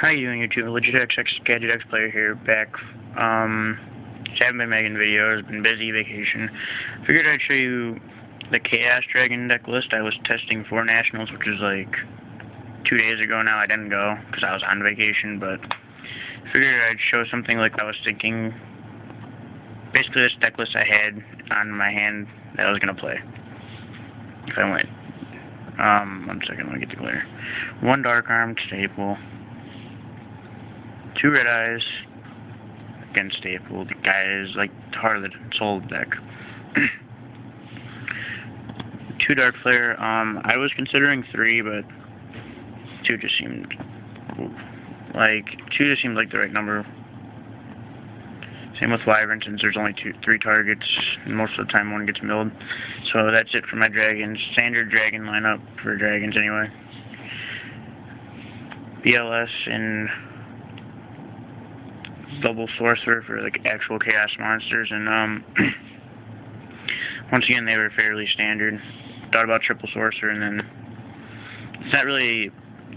How you doing, YouTube? LegitX Gadget X Player here, back. Just haven't been making videos, been busy, vacation. Figured I'd show you the Chaos Dragon deck list I was testing for Nationals, which was like 2 days ago now. I didn't go because I was on vacation, but figured I'd show something like I was thinking. Basically, this deck list I had on my hand that I was going to play. If I went. 1 second, let me get the glare. 1 Dark Armed Staple. 2 Red Eyes, again staple. The guy is like the heart of the soul deck. 2 Dark Flare. I was considering 3, but 2 just seemed like the right number. Same with Wyvern, since there's only 3 targets, and most of the time 1 gets milled. So that's it for my dragons. Standard dragon lineup for dragons anyway. BLS and double sorcerer for like actual chaos monsters, and once again they were fairly standard. Thought about triple sorcerer, and then it's not really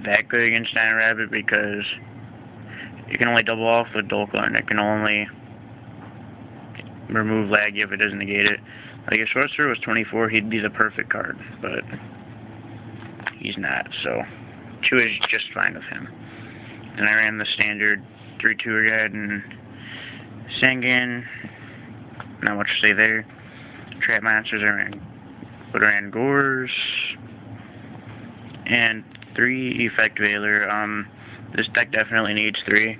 that good against Dino Rabbit because you can only double off with Dolkar, and it can only remove lag if it doesn't negate it. Like if sorcerer was 24, he'd be the perfect card, but he's not, so 2 is just fine with him. Then I ran the standard 3-2 again, and Sangan, not much to say there. Trap monsters, I ran Gores, and 3 Effect Veiler. This deck definitely needs 3,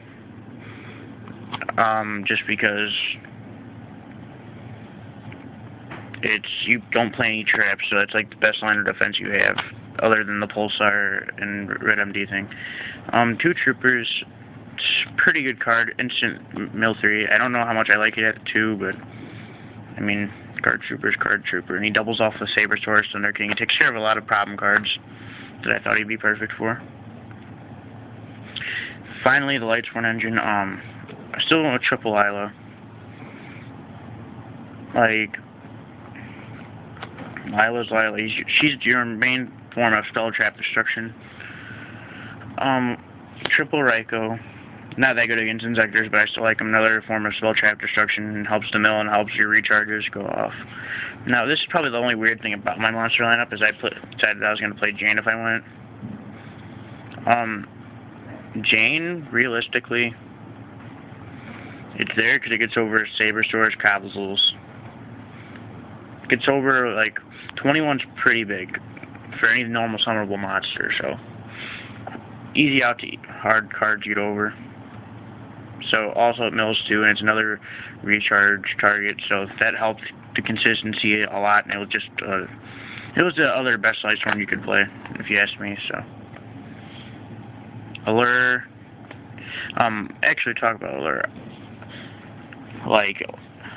just because you don't play any traps, so it's like the best line of defense you have, other than the Pulsar and Red MD thing. 2 Troopers. Pretty good card, instant mill 3. I don't know how much I like it at 2, but I mean, card trooper, and he doubles off the Sabersaurus Thunder King. He takes care of a lot of problem cards that I thought he'd be perfect for. Finally, the Lightsworn engine. I still went with triple Isla. Like, Lila's Lila. She's your main form of spell trap destruction. Triple Raikou. Not that good against Insectors, but I still like him. Another form of spell trap destruction, and helps the mill and helps your recharges go off. Now, this is probably the only weird thing about my monster lineup, is I decided I was going to play Jane if I went. Jane, realistically, it's there because it gets over Sabersaurus, Cobblezools. Gets over, like, 21's pretty big for any normal summonable monster, so easy out to hard cards to get over. So also it mills 2, and it's another recharge target, so that helped the consistency a lot, and it was just it was the other best Lightsworn you could play, if you ask me. So Allure, actually talk about Allure. Like,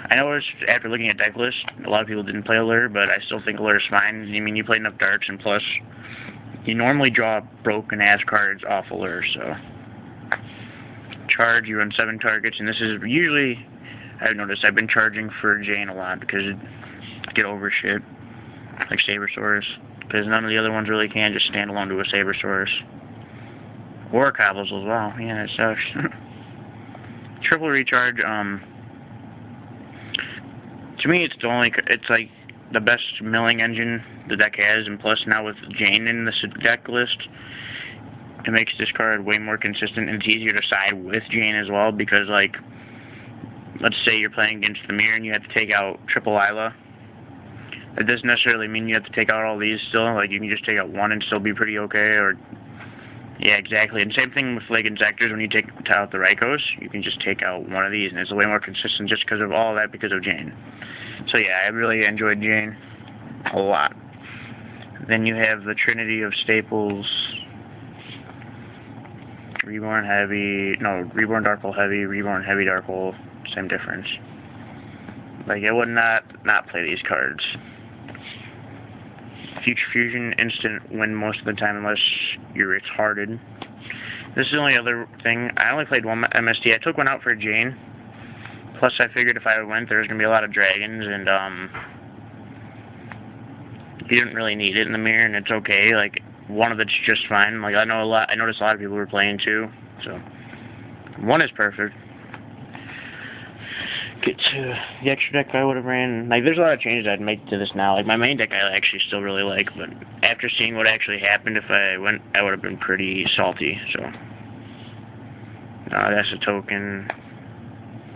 I know after looking at deck lists, a lot of people didn't play Allure, but I still think Allure's fine. I mean, you play enough darks, and plus you normally draw broken ass cards off Allure, so charge, you run 7 targets, and this is usually, I've noticed, I've been charging for Jane a lot because I get over shit, like Sabersaurus, because none of the other ones really can just stand alone to a Sabersaurus. Or Cobbles as well, yeah, it sucks. Triple recharge, to me it's like the best milling engine the deck has, and plus now with Jane in this deck list, it makes this card way more consistent, and it's easier to side with Jane as well, because, like, let's say you're playing against the Mirror and you have to take out triple Isla. That doesn't necessarily mean you have to take out all these still. Like, you can just take out 1 and still be pretty okay, or yeah, exactly. And same thing with, like, Insectors. When you take out the Raikous, you can just take out 1 of these, and it's way more consistent just because of all that, because of Jane. So yeah, I really enjoyed Jane a lot. Then you have the Trinity of Staples. Reborn Dark Hole Heavy, Reborn Heavy Dark Hole, same difference. Like, I would not play these cards. Future Fusion, instant win most of the time unless you're retarded. This is the only other thing. I only played 1 MST. I took 1 out for Jane. Plus, I figured if I went, there was going to be a lot of dragons, and you didn't really need it in the Mirror, and it's okay. Like, one of it's just fine. Like I noticed a lot of people were playing 2, so 1 is perfect. Get to the extra deck I would have ran. Like there's a lot of changes I'd make to this now. Like my main deck I actually still really like, but after seeing what actually happened, if I went, I would have been pretty salty. So that's a token.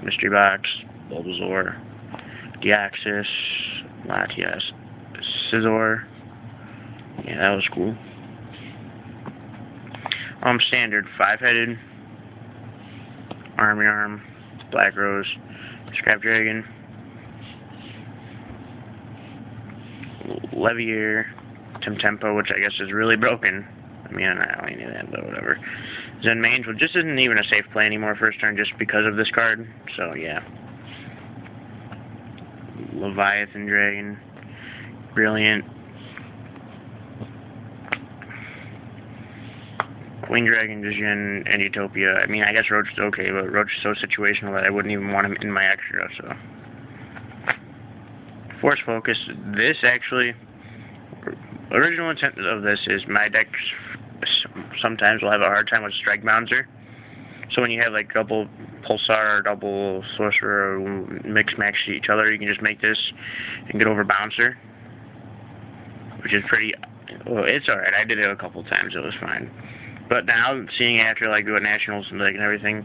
Mystery Box, Bulbasaur, Deoxys, Latias, Scizor. Yeah, that was cool. Standard 5-headed, Arm, Black Rose, Scrap Dragon, Levier, Temtempo, which I guess is really broken. I mean, I only knew that, but whatever. Zen Mange, which just isn't even a safe play anymore first turn just because of this card, so yeah. Leviathan Dragon, Brilliant, Queen Dragon, Dijin, and Utopia. I mean, I guess Roach is okay, but Roach is so situational that I wouldn't even want him in my extra, so. Force Focus. This actually, original intent of this is my decks sometimes will have a hard time with Strike Bouncer. So when you have like double Pulsar or double Sorcerer or mix match to each other, you can just make this and get over Bouncer, which is pretty, well, it's alright. I did it a couple times, it was fine. But now, seeing after like what Nationals and like and everything,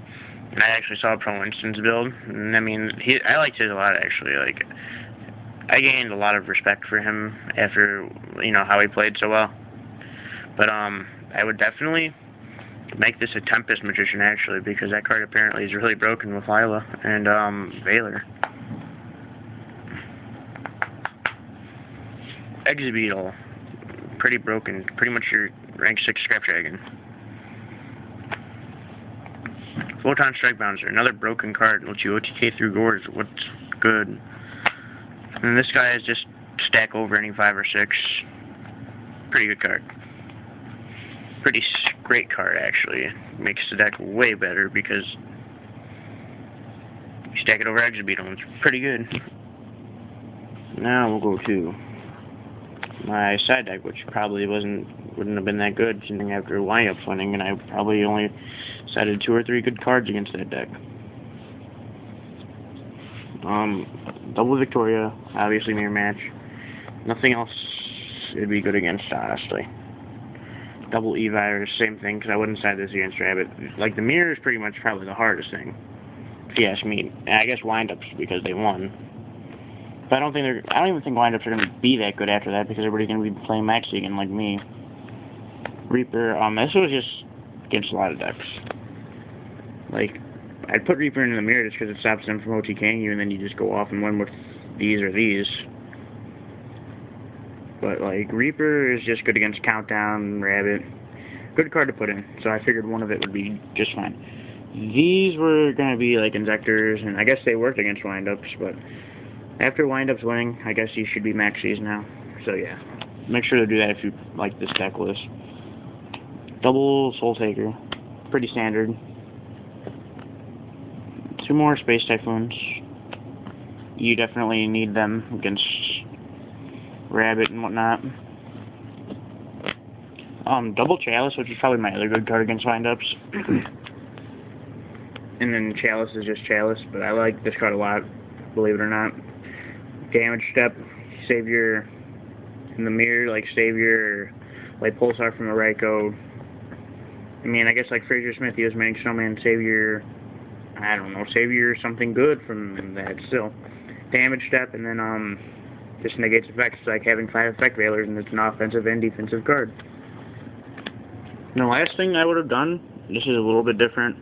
and I actually saw a Pro Instance build, and I mean, I liked it a lot actually. Like, I gained a lot of respect for him after, you know, how he played so well. But I would definitely make this a Tempest Magician actually, because that card apparently is really broken with Lila and Valor. Exebeetle, pretty broken, pretty much your rank 6 Scrap Dragon. Photon Strike Bouncer, another broken card, lets you OTK through Gorz. What's good? And this guy is just stack over any 5 or 6. Pretty good card. Pretty great card actually. Makes the deck way better because you stack it over Exebeetle and it's pretty good. Now we'll go to my side deck, which probably wouldn't have been that good considering after Wind-Up winning, and I probably only sided 2 or 3 good cards against that deck. Double Victoria, obviously mirror match. Nothing else it'd be good against, honestly. Double E-Virus, same thing, because I wouldn't side this against Rabbit. Like, the mirror is pretty much probably the hardest thing, if you ask me. And I guess Wind-Ups because they won. But I don't even think Wind-Ups are going to be that good after that, because everybody's going to be playing Maxi again, like me. Reaper, this was just against a lot of decks. Like, I'd put Reaper into the mirror just because it stops them from OTKing you, and then you just go off and win with these or these. But, like, Reaper is just good against Countdown, Rabbit. Good card to put in, so I figured one of it would be just fine. These were going to be, like, Injectors, and I guess they worked against Wind-Ups, but after Wind-Ups winning, I guess you should be Maxis now. So, yeah. Make sure to do that if you like this deck list. Double Soul Taker. Pretty standard. 2 more Space Typhoons. You definitely need them against Rabbit and whatnot. Double Chalice, which is probably my other good card against Wind-Ups. And then Chalice is just Chalice, but I like this card a lot, believe it or not. Damage Step, save your, in the mirror, like save your, like Pulsar from a Raikou. I mean, I guess like Fraser Smith, he was Manic Snowman, save your, I don't know, save your something good from that still. Damage Step, and then just negates effects, like having 5 Effect Veilers, and it's an offensive and defensive card. And the last thing I would have done, this is a little bit different.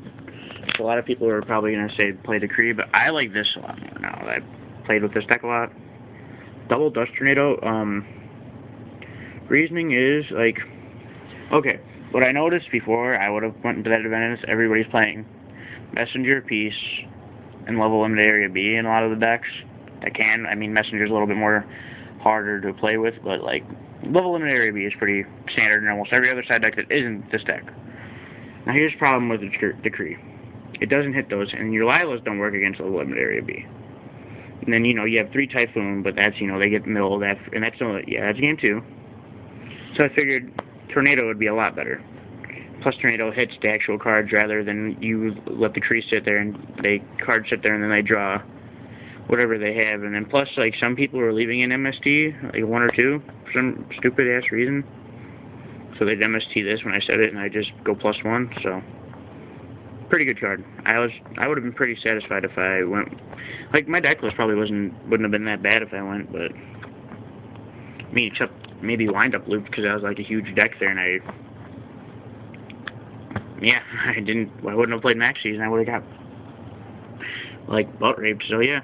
So a lot of people are probably going to say play Decree, but I like this a lot more now. I played with this deck a lot. Double Dust Tornado, reasoning is, like, okay, what I noticed before I would have went into that event is everybody's playing Messenger, Peace, and Level Limited Area B in a lot of the decks. I mean, Messenger's a little bit more harder to play with, but, like, Level Limited Area B is pretty standard in almost every other side deck that isn't this deck. Now, here's the problem with the Decree. It doesn't hit those, and your Lilas don't work against Level Limited Area B. And then, you know, you have 3 Typhoon, but that's, you know, they get milled after, and that's only, yeah, that's game 2. So I figured Tornado would be a lot better. Plus, Tornado hits the actual cards rather than you let the tree sit there and cards sit there and then they draw whatever they have. And then plus, like, some people were leaving in MST, like 1 or 2, for some stupid ass reason. So they'd MST this when I said it, and I just go +1. So pretty good card. I would have been pretty satisfied if I went. Like, my deck list probably wouldn't have been that bad if I went, but I mean, except maybe Wind Up Loop because I was like a huge deck there, and I wouldn't have played Maxis, and I would have got like butt raped. So yeah.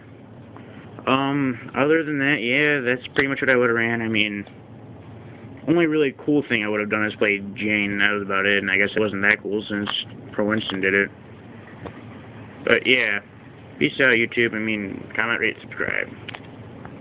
Other than that, yeah, that's pretty much what I would have ran. I mean, only really cool thing I would have done is play Jane, and that was about it, and I guess it wasn't that cool since Pro Winston did it. But yeah, peace out, YouTube. I mean, comment, rate, subscribe.